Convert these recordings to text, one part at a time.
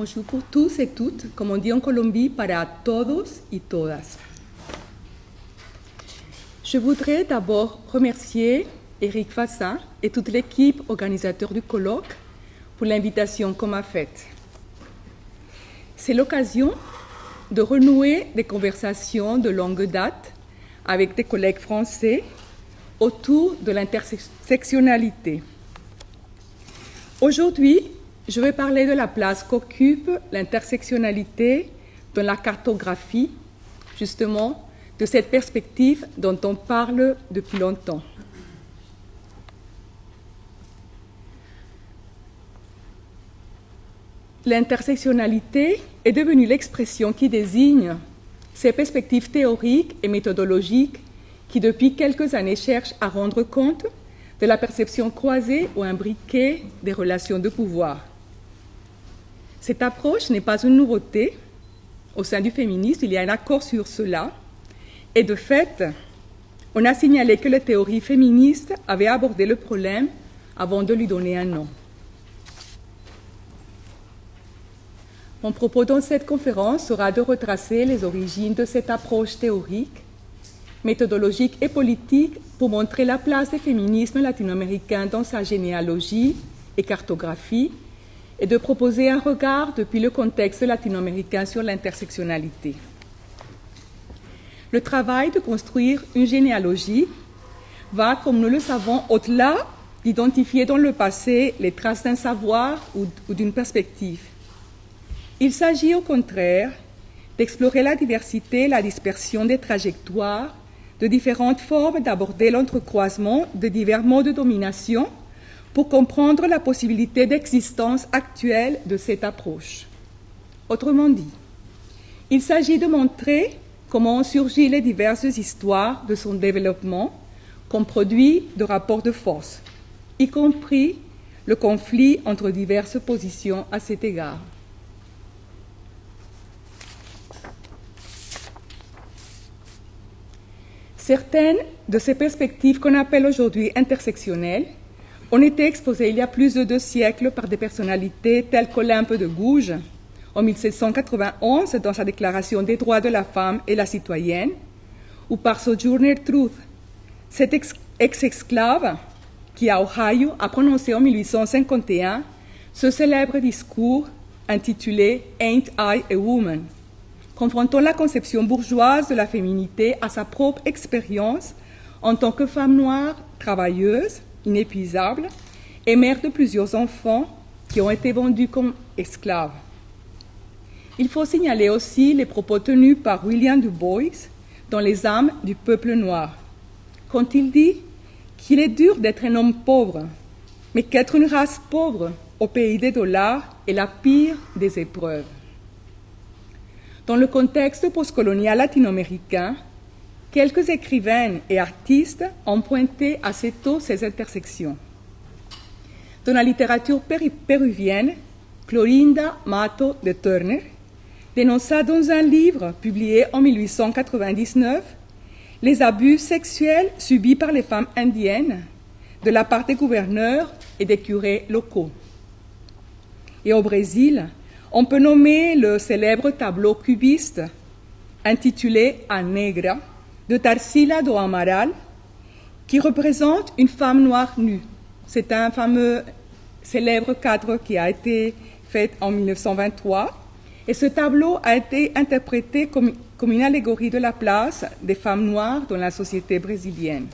Bonjour pour tous et toutes, comme on dit en Colombie, para todos y todas. Je voudrais d'abord remercier Éric Fassin et toute l'équipe organisateur du colloque pour l'invitation qu'on m'a faite. C'est l'occasion de renouer des conversations de longue date avec des collègues français autour de l'intersectionnalité. Aujourd'hui, je vais parler de la place qu'occupe l'intersectionnalité dans la cartographie, justement, de cette perspective dont on parle depuis longtemps. L'intersectionnalité est devenue l'expression qui désigne ces perspectives théoriques et méthodologiques qui, depuis quelques années, cherchent à rendre compte de la perception croisée ou imbriquée des relations de pouvoir. Cette approche n'est pas une nouveauté. Au sein du féminisme, il y a un accord sur cela. Et de fait, on a signalé que les théories féministes avaient abordé le problème avant de lui donner un nom. Mon propos dans cette conférence sera de retracer les origines de cette approche théorique, méthodologique et politique pour montrer la place des féminismes latino-américains dans sa généalogie et cartographie et de proposer un regard depuis le contexte latino-américain sur l'intersectionnalité. Le travail de construire une généalogie va, comme nous le savons, au-delà d'identifier dans le passé les traces d'un savoir ou d'une perspective. Il s'agit au contraire d'explorer la diversité et la dispersion des trajectoires, de différentes formes d'aborder l'entrecroisement de divers modes de domination pour comprendre la possibilité d'existence actuelle de cette approche. Autrement dit, il s'agit de montrer comment ont surgi les diverses histoires de son développement comme produit de rapports de force, y compris le conflit entre diverses positions à cet égard. Certaines de ces perspectives qu'on appelle aujourd'hui intersectionnelles ont été exposées il y a plus de 2 siècles par des personnalités telles qu'Olympe de Gouges, en 1791, dans sa Déclaration des droits de la femme et la citoyenne, ou par Sojourner Truth, cet ex-esclave qui, à Ohio, a prononcé en 1851 ce célèbre discours intitulé « Ain't I a Woman ?», confrontant la conception bourgeoise de la féminité à sa propre expérience en tant que femme noire, travailleuse, inépuisable, et mère de plusieurs enfants qui ont été vendus comme esclaves. Il faut signaler aussi les propos tenus par William Du Bois dans Les âmes du peuple noir, quand il dit qu'il est dur d'être un homme pauvre, mais qu'être une race pauvre au pays des dollars est la pire des épreuves. Dans le contexte postcolonial latino-américain, quelques écrivaines et artistes ont pointé assez tôt ces intersections. Dans la littérature péruvienne, Clorinda Mato de Turner dénonça dans un livre publié en 1899 les abus sexuels subis par les femmes indiennes de la part des gouverneurs et des curés locaux. Et au Brésil, on peut nommer le célèbre tableau cubiste intitulé A Negra de Tarsila do Amaral, qui représente une femme noire nue. C'est un fameux célèbre cadre qui a été fait en 1923. Et ce tableau a été interprété comme une allégorie de la place des femmes noires dans la société brésilienne.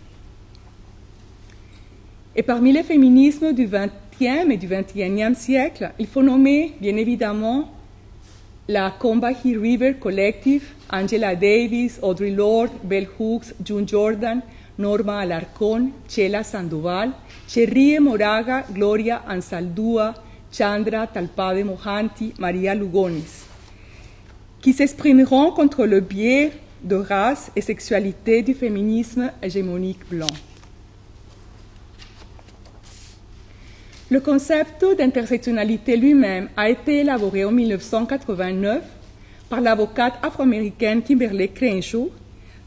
Et parmi les féminismes du XXe et du XXIe siècle, il faut nommer bien évidemment la Combahee River Collective, Angela Davis, Audre Lorde, Bell Hooks, June Jordan, Norma Alarcón, Chela Sandoval, Cherríe Moraga, Gloria Ansaldúa, Chandra Talpade Mohanty, Maria Lugones, qui s'exprimeront contre le biais de race et sexualité du féminisme hégémonique blanc. Le concept d'intersectionnalité lui-même a été élaboré en 1989 par l'avocate afro-américaine Kimberlé Crenshaw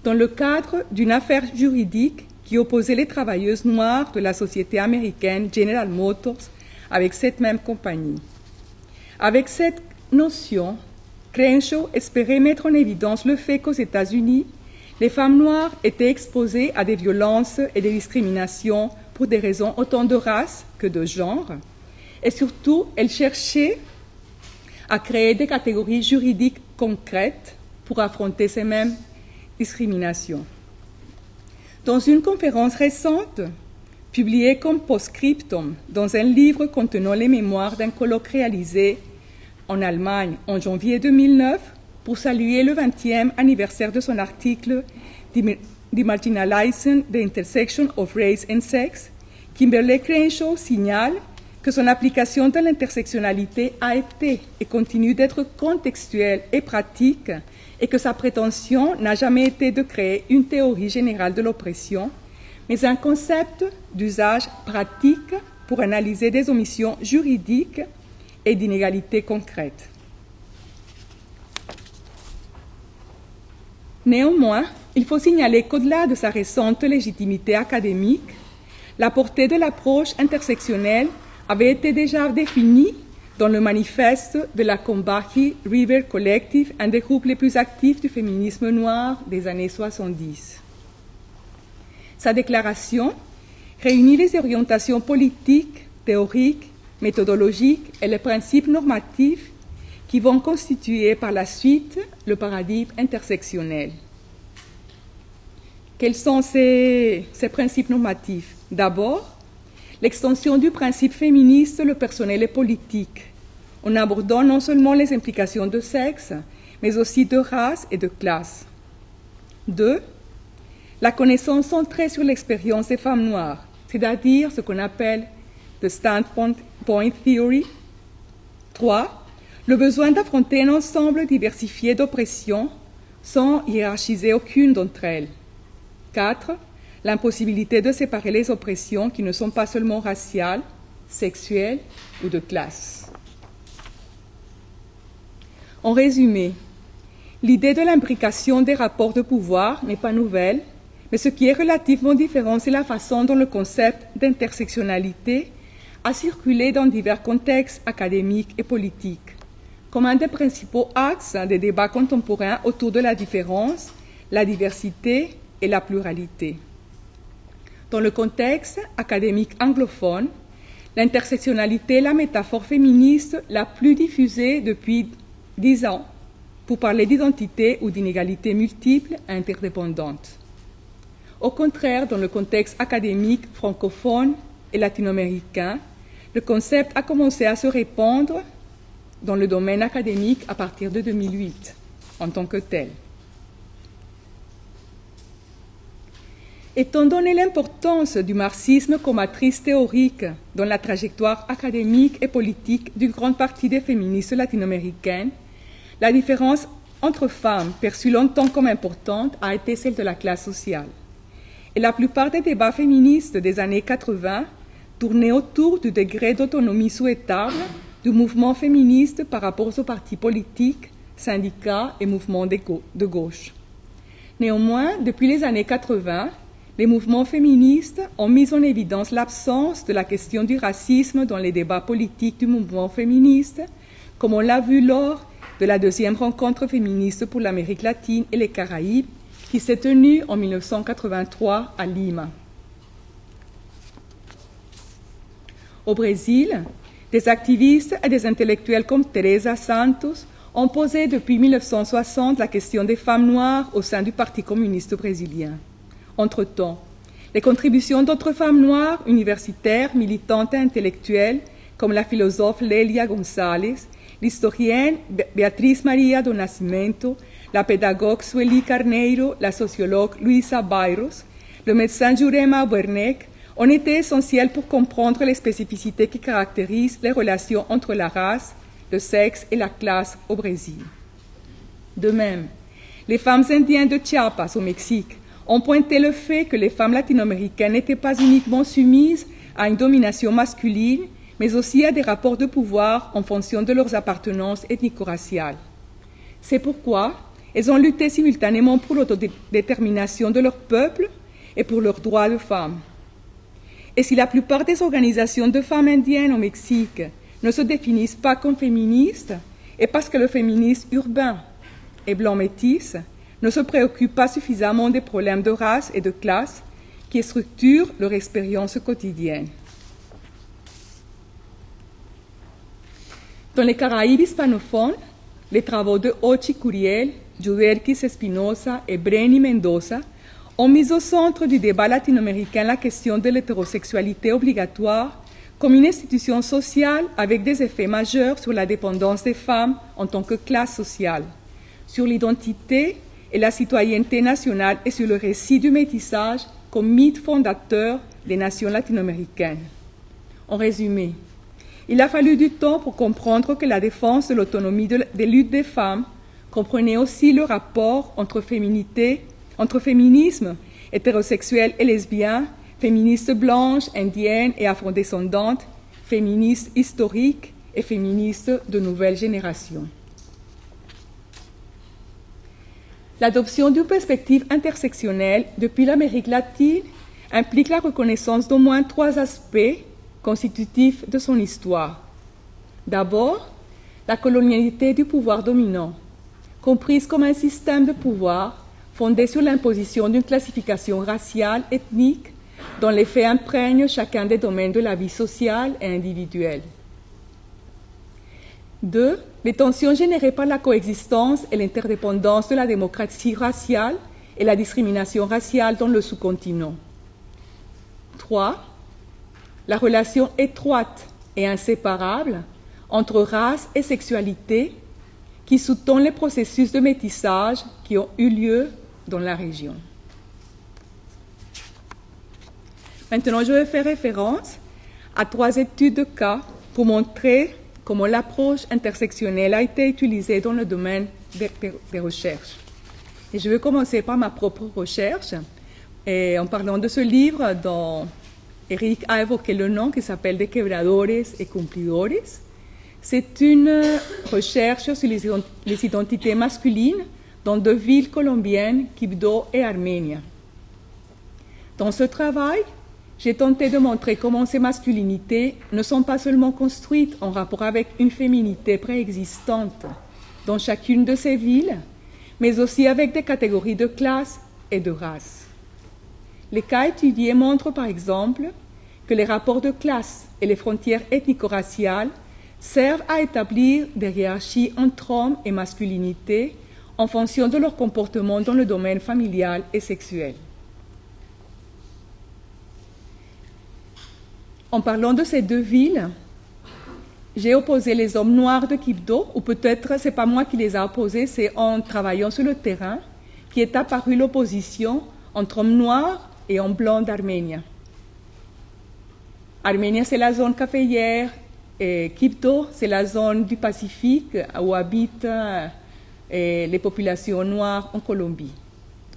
dans le cadre d'une affaire juridique qui opposait les travailleuses noires de la société américaine General Motors avec cette même compagnie. Avec cette notion, Crenshaw espérait mettre en évidence le fait qu'aux États-Unis, les femmes noires étaient exposées à des violences et des discriminations pour des raisons autant de race que de genre, et surtout, elle cherchait à créer des catégories juridiques concrètes pour affronter ces mêmes discriminations. Dans une conférence récente, publiée comme post-scriptum dans un livre contenant les mémoires d'un colloque réalisé en Allemagne en janvier 2009 pour saluer le 20e anniversaire de son article Demarginalizing the Intersection of Race and Sex, Kimberlé Crenshaw signale que son application de l'intersectionnalité a été et continue d'être contextuelle et pratique et que sa prétention n'a jamais été de créer une théorie générale de l'oppression, mais un concept d'usage pratique pour analyser des omissions juridiques et d'inégalités concrètes. Néanmoins, il faut signaler qu'au-delà de sa récente légitimité académique, la portée de l'approche intersectionnelle avait été déjà définie dans le manifeste de la Combahee River Collective, un des groupes les plus actifs du féminisme noir des années 70. Sa déclaration réunit les orientations politiques, théoriques, méthodologiques et les principes normatifs qui vont constituer par la suite le paradigme intersectionnel. Quels sont ces principes normatifs? D'abord, l'extension du principe féministe, le personnel et politique, en abordant non seulement les implications de sexe, mais aussi de race et de classe. 2. La connaissance centrée sur l'expérience des femmes noires, c'est-à-dire ce qu'on appelle the standpoint theory. 3. Le besoin d'affronter un ensemble diversifié d'oppressions sans hiérarchiser aucune d'entre elles. 4. L'impossibilité de séparer les oppressions qui ne sont pas seulement raciales, sexuelles ou de classe. En résumé, l'idée de l'imbrication des rapports de pouvoir n'est pas nouvelle, mais ce qui est relativement différent, c'est la façon dont le concept d'intersectionnalité a circulé dans divers contextes académiques et politiques, comme un des principaux axes des débats contemporains autour de la différence, la diversité et la pluralité. Dans le contexte académique anglophone, l'intersectionnalité est la métaphore féministe la plus diffusée depuis 10 ans pour parler d'identité ou d'inégalités multiples et interdépendantes. Au contraire, dans le contexte académique francophone et latino-américain, le concept a commencé à se répandre dans le domaine académique à partir de 2008 en tant que tel. Étant donné l'importance du marxisme comme matrice théorique dans la trajectoire académique et politique d'une grande partie des féministes latino-américaines, la différence entre femmes, perçue longtemps comme importante, a été celle de la classe sociale. Et la plupart des débats féministes des années 80 tournaient autour du degré d'autonomie souhaitable du mouvement féministe par rapport aux partis politiques, syndicats et mouvements de gauche. Néanmoins, depuis les années 80, les mouvements féministes ont mis en évidence l'absence de la question du racisme dans les débats politiques du mouvement féministe, comme on l'a vu lors de la deuxième rencontre féministe pour l'Amérique latine et les Caraïbes, qui s'est tenue en 1983 à Lima. Au Brésil, des activistes et des intellectuels comme Teresa Santos ont posé depuis 1960 la question des femmes noires au sein du Parti communiste brésilien. Entre-temps, les contributions d'autres femmes noires, universitaires, militantes et intellectuelles, comme la philosophe Lélia González, l'historienne Beatriz Maria do Nascimento, la pédagogue Sueli Carneiro, la sociologue Luisa Bayros, le médecin Jurema Werneck, ont été essentielles pour comprendre les spécificités qui caractérisent les relations entre la race, le sexe et la classe au Brésil. De même, les femmes indiennes de Chiapas au Mexique ont pointé le fait que les femmes latino-américaines n'étaient pas uniquement soumises à une domination masculine, mais aussi à des rapports de pouvoir en fonction de leurs appartenances ethnico-raciales. C'est pourquoi elles ont lutté simultanément pour l'autodétermination de leur peuple et pour leurs droits de femmes. Et si la plupart des organisations de femmes indiennes au Mexique ne se définissent pas comme féministes, et parce que le féminisme urbain et blanc métis ne se préoccupe pas suffisamment des problèmes de race et de classe qui structurent leur expérience quotidienne. Dans les Caraïbes hispanophones, les travaux de Ochi Curiel, Yuderquis Espinosa et Breni Mendoza ont mis au centre du débat latino-américain la question de l'hétérosexualité obligatoire comme une institution sociale avec des effets majeurs sur la dépendance des femmes en tant que classe sociale, sur l'identité et la citoyenneté nationale et sur le récit du métissage comme mythe fondateur des nations latino-américaines. En résumé, il a fallu du temps pour comprendre que la défense de l'autonomie des luttes des femmes comprenait aussi le rapport entre féminisme hétérosexuel et lesbien, féministes blanches, indiennes et afrodescendantes, féministes historiques et féministes de nouvelle génération. L'adoption d'une perspective intersectionnelle depuis l'Amérique latine implique la reconnaissance d'au moins 3 aspects constitutifs de son histoire. D'abord, la colonialité du pouvoir dominant, comprise comme un système de pouvoir fondé sur l'imposition d'une classification raciale, ethnique, dont les faits imprègnent chacun des domaines de la vie sociale et individuelle. 2. Les tensions générées par la coexistence et l'interdépendance de la démocratie raciale et la discrimination raciale dans le sous-continent. 3. La relation étroite et inséparable entre race et sexualité qui sous-tend les processus de métissage qui ont eu lieu dans la région. Maintenant, je vais faire référence à 3 études de cas pour montrer comment l'approche intersectionnelle a été utilisée dans le domaine des recherches. Et je vais commencer par ma propre recherche, et en parlant de ce livre dont Eric a évoqué le nom, qui s'appelle « De quebradores et cumplidores ». C'est une recherche sur les identités masculines dans 2 villes colombiennes, Quibdó et Arménia. Dans ce travail, j'ai tenté de montrer comment ces masculinités ne sont pas seulement construites en rapport avec une féminité préexistante dans chacune de ces villes, mais aussi avec des catégories de classe et de race. Les cas étudiés montrent par exemple que les rapports de classe et les frontières ethnico-raciales servent à établir des hiérarchies entre hommes et masculinité en fonction de leur comportement dans le domaine familial et sexuel. En parlant de ces 2 villes, j'ai opposé les hommes noirs de Quibdó, ou peut-être ce n'est pas moi qui les ai opposés, c'est en travaillant sur le terrain qui est apparue l'opposition entre hommes noirs et hommes blancs d'Arménie. Arménie, c'est la zone caféière, et Quibdó, c'est la zone du Pacifique où habitent les populations noires en Colombie.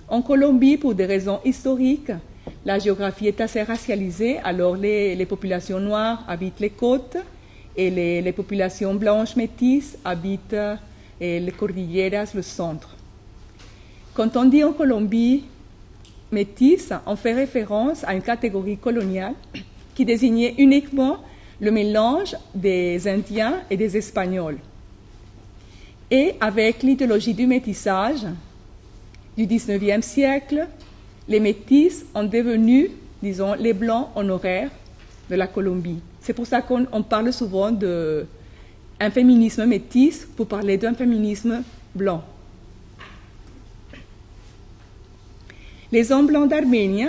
En Colombie, pour des raisons historiques, la géographie est assez racialisée, alors les populations noires habitent les côtes et les populations blanches métisses habitent les cordilleras, le centre. Quand on dit en Colombie métisse, on fait référence à une catégorie coloniale qui désignait uniquement le mélange des Indiens et des Espagnols. Et avec l'idéologie du métissage du XIXe siècle, les métis ont devenu, disons, les blancs honoraires de la Colombie. C'est pour ça qu'on parle souvent d'un féminisme métis pour parler d'un féminisme blanc. Les hommes blancs d'Arménie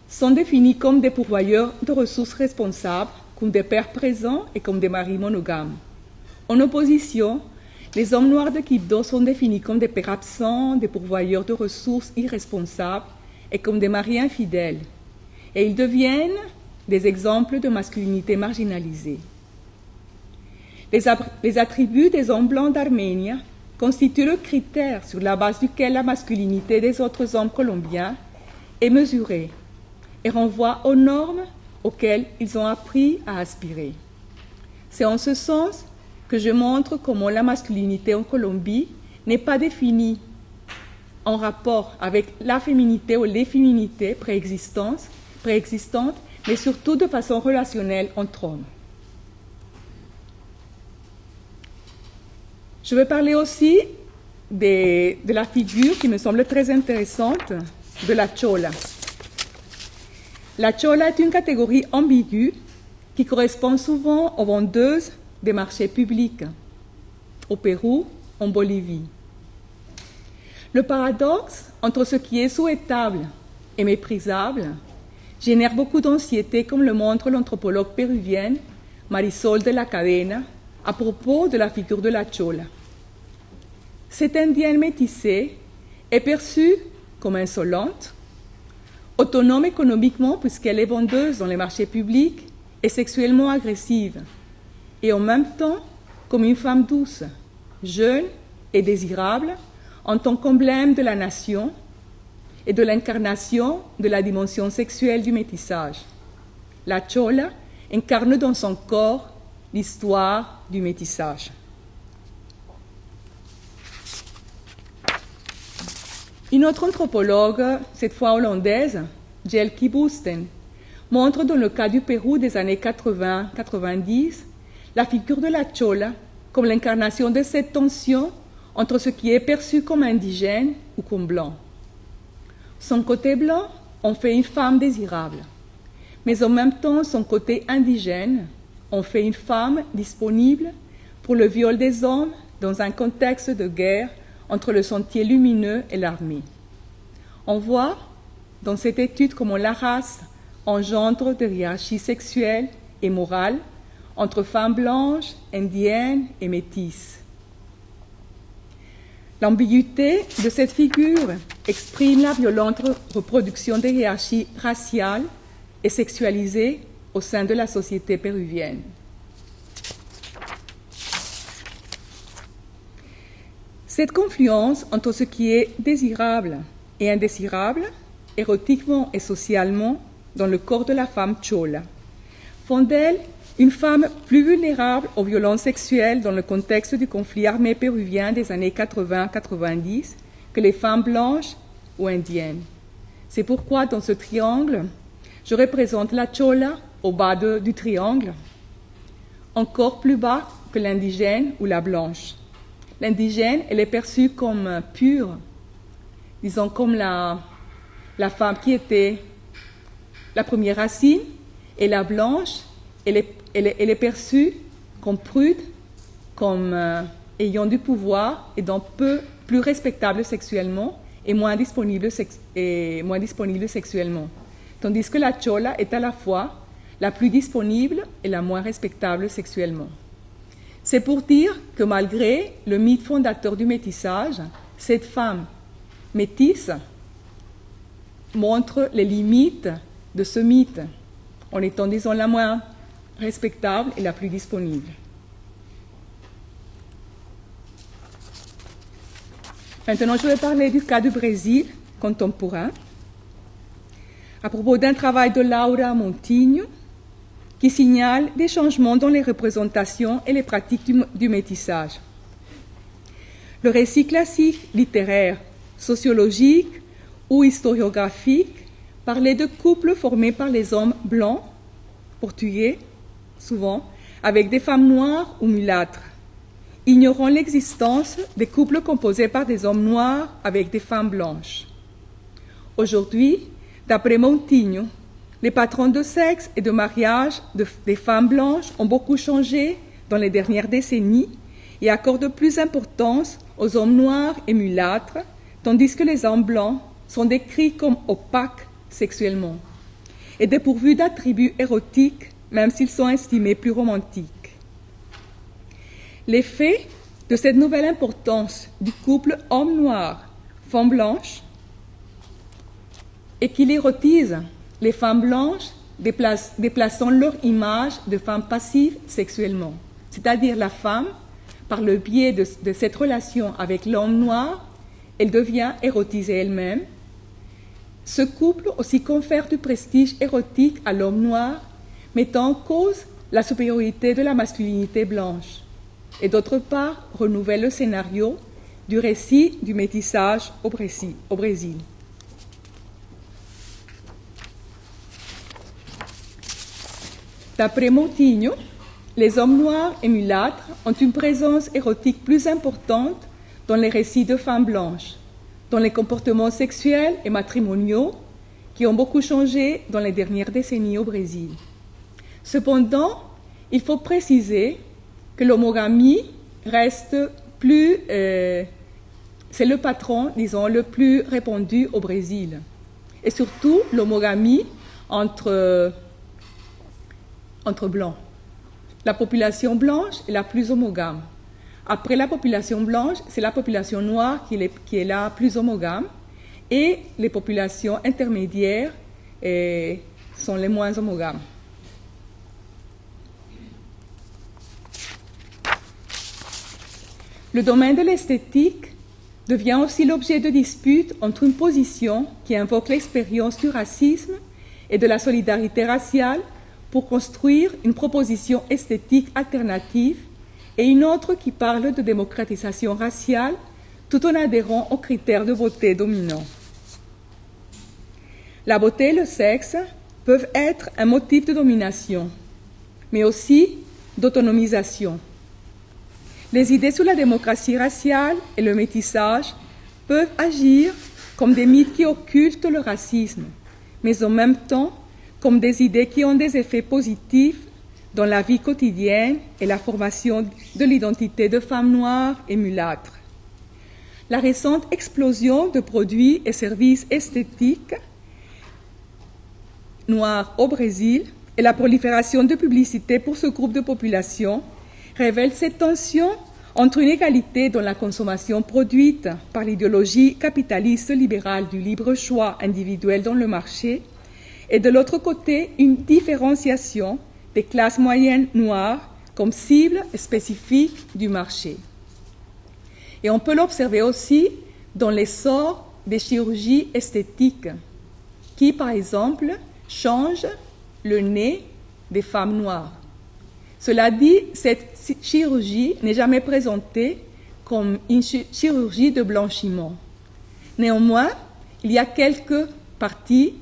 sont définis comme des pourvoyeurs de ressources responsables, comme des pères présents et comme des maris monogames. En opposition, les hommes noirs de Quibdó sont définis comme des pères absents, des pourvoyeurs de ressources irresponsables et comme des maris infidèles. Et ils deviennent des exemples de masculinité marginalisée. Les attributs des hommes blancs d'Arménie constituent le critère sur la base duquel la masculinité des autres hommes colombiens est mesurée et renvoie aux normes auxquelles ils ont appris à aspirer. C'est en ce sens que je montre comment la masculinité en Colombie n'est pas définie en rapport avec la féminité ou les féminités préexistantes, mais surtout de façon relationnelle entre hommes. Je vais parler aussi de la figure qui me semble très intéressante de la chola. La chola est une catégorie ambiguë qui correspond souvent aux vendeuses des marchés publics, au Pérou, en Bolivie. Le paradoxe entre ce qui est souhaitable et méprisable génère beaucoup d'anxiété, comme le montre l'anthropologue péruvienne Marisol de la Cadena à propos de la figure de la chola. Cette indienne métissée est perçue comme insolente, autonome économiquement puisqu'elle est vendeuse dans les marchés publics et sexuellement agressive, et en même temps comme une femme douce, jeune et désirable en tant qu'emblème de la nation et de l'incarnation de la dimension sexuelle du métissage. La chola incarne dans son corps l'histoire du métissage. Une autre anthropologue, cette fois hollandaise, Jelke Busten, montre dans le cas du Pérou des années 80-90 la figure de la chola comme l'incarnation de cette tension entre ce qui est perçu comme indigène ou comme blanc. Son côté blanc en fait une femme désirable, mais en même temps son côté indigène en fait une femme disponible pour le viol des hommes dans un contexte de guerre entre le sentier lumineux et l'armée. On voit dans cette étude comment la race engendre des hiérarchies sexuelles et morales entre femmes blanches, indiennes et métisses. L'ambiguïté de cette figure exprime la violente reproduction des hiérarchies raciales et sexualisées au sein de la société péruvienne. Cette confluence entre ce qui est désirable et indésirable, érotiquement et socialement, dans le corps de la femme chola, font d'elle une femme plus vulnérable aux violences sexuelles dans le contexte du conflit armé péruvien des années 80-90 que les femmes blanches ou indiennes. C'est pourquoi dans ce triangle, je représente la chola au bas du triangle, encore plus bas que l'indigène ou la blanche. L'indigène, elle est perçue comme pure, disons comme la femme qui était la première racine, et la blanche, elle est perçue comme prude, comme ayant du pouvoir et donc plus respectable sexuellement et moins disponible sexuellement. Tandis que la chola est à la fois la plus disponible et la moins respectable sexuellement. C'est pour dire que malgré le mythe fondateur du métissage, cette femme métisse montre les limites de ce mythe, en étant, disons, la moins respectable et la plus disponible. Maintenant, je vais parler du cas du Brésil contemporain, à propos d'un travail de Laura Montinho, qui signale des changements dans les représentations et les pratiques du métissage. Le récit classique, littéraire, sociologique ou historiographique parlait de couples formés par les hommes blancs, portugais, souvent, avec des femmes noires ou mulâtres, ignorant l'existence des couples composés par des hommes noirs avec des femmes blanches. Aujourd'hui, d'après Montinho, les patrons de sexe et de mariage des femmes blanches ont beaucoup changé dans les dernières décennies et accordent plus d'importance aux hommes noirs et mulâtres, tandis que les hommes blancs sont décrits comme opaques sexuellement et dépourvus d'attributs érotiques, même s'ils sont estimés plus romantiques. L'effet de cette nouvelle importance du couple homme noir, femme blanche, est qu'il érotise les femmes blanches, déplaçant leur image de femmes passives sexuellement. C'est-à-dire la femme, par le biais de cette relation avec l'homme noir, elle devient érotisée elle-même. Ce couple aussi confère du prestige érotique à l'homme noir, mettant en cause la supériorité de la masculinité blanche, et d'autre part renouvelle le scénario du récit du métissage au Brésil. D'après Montinho, Les hommes noirs et mulâtres ont une présence érotique plus importante dans les récits de femmes blanches, dans les comportements sexuels et matrimoniaux qui ont beaucoup changé dans les dernières décennies au Brésil. Cependant, il faut préciser que l'homogamie reste plus... c'est le patron, disons, le plus répandu au Brésil. Et surtout, l'homogamie entre blancs. La population blanche est la plus homogame. Après la population blanche, c'est la population noire qui est la plus homogame. Et les populations intermédiaires sont les moins homogames. Le domaine de l'esthétique devient aussi l'objet de disputes entre une position qui invoque l'expérience du racisme et de la solidarité raciale pour construire une proposition esthétique alternative et une autre qui parle de démocratisation raciale tout en adhérant aux critères de beauté dominants. La beauté et le sexe peuvent être un motif de domination, mais aussi d'autonomisation. Les idées sur la démocratie raciale et le métissage peuvent agir comme des mythes qui occultent le racisme, mais en même temps comme des idées qui ont des effets positifs dans la vie quotidienne et la formation de l'identité de femmes noires et mulâtres. La récente explosion de produits et services esthétiques noirs au Brésil et la prolifération de publicités pour ce groupe de population révèlent cette tension entre une égalité dans la consommation produite par l'idéologie capitaliste libérale du libre choix individuel dans le marché et de l'autre côté une différenciation des classes moyennes noires comme cible spécifique du marché. Et on peut l'observer aussi dans l'essor des chirurgies esthétiques qui, par exemple, changent le nez des femmes noires. Cela dit, cette chirurgie n'est jamais présentée comme une chirurgie de blanchiment. Néanmoins, il y a quelques parties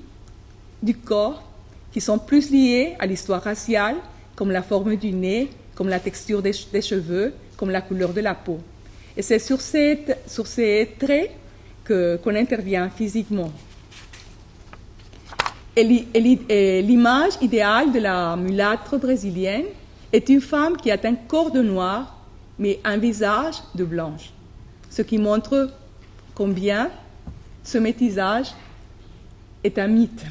du corps qui sont plus liées à l'histoire raciale, comme la forme du nez, comme la texture des cheveux, comme la couleur de la peau. Et c'est sur ces traits qu'on intervient physiquement. Et l'image idéale de la mulâtre brésilienne est une femme qui a un corps de noir, mais un visage de blanche, ce qui montre combien ce métissage est un mythe.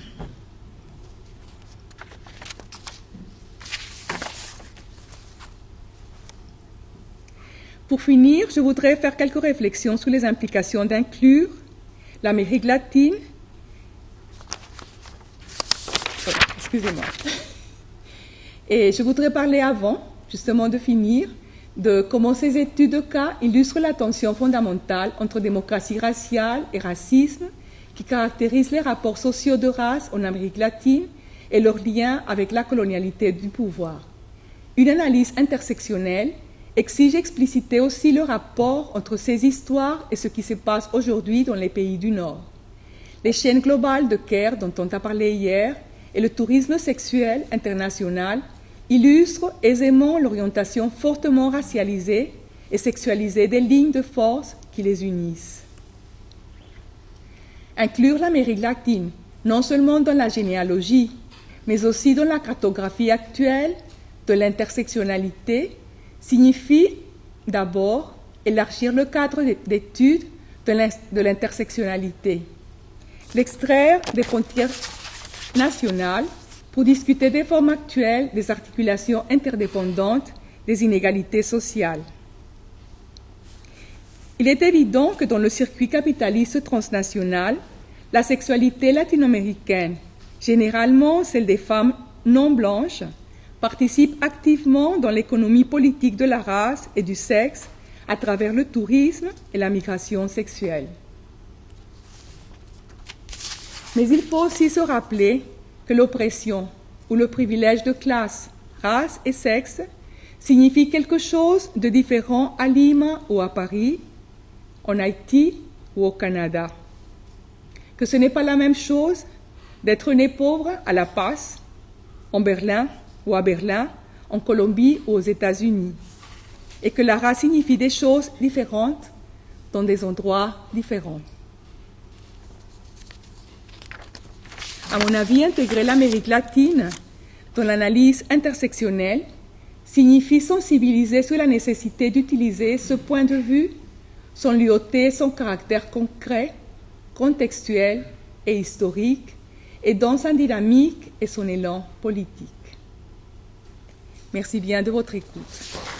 Pour finir, je voudrais faire quelques réflexions sur les implications d'inclure l'Amérique latine. Excusez-moi. Et je voudrais parler avant, justement de finir, de comment ces études de cas illustrent la tension fondamentale entre démocratie raciale et racisme qui caractérise les rapports sociaux de race en Amérique latine et leur lien avec la colonialité du pouvoir. Une analyse intersectionnelle exige expliciter aussi le rapport entre ces histoires et ce qui se passe aujourd'hui dans les pays du Nord. Les chaînes globales de care dont on a parlé hier et le tourisme sexuel international illustrent aisément l'orientation fortement racialisée et sexualisée des lignes de force qui les unissent. Inclure l'Amérique latine, non seulement dans la généalogie, mais aussi dans la cartographie actuelle de l'intersectionnalité, signifie d'abord élargir le cadre d'études de l'intersectionnalité, l'extraire des frontières nationales pour discuter des formes actuelles des articulations interdépendantes des inégalités sociales. Il est évident que dans le circuit capitaliste transnational, la sexualité latino-américaine, généralement celle des femmes non blanches, participe activement dans l'économie politique de la race et du sexe à travers le tourisme et la migration sexuelle. Mais il faut aussi se rappeler que l'oppression ou le privilège de classe, race et sexe signifie quelque chose de différent à Lima ou à Paris, en Haïti ou au Canada. Que ce n'est pas la même chose d'être né pauvre à La Paz, en Berlin ou à Berlin, en Colombie ou aux États-Unis, et que la race signifie des choses différentes dans des endroits différents. À mon avis, intégrer l'Amérique latine dans l'analyse intersectionnelle signifie sensibiliser sur la nécessité d'utiliser ce point de vue sans lui ôter son caractère concret, contextuel et historique, et dans sa dynamique et son élan politique. Merci bien de votre écoute.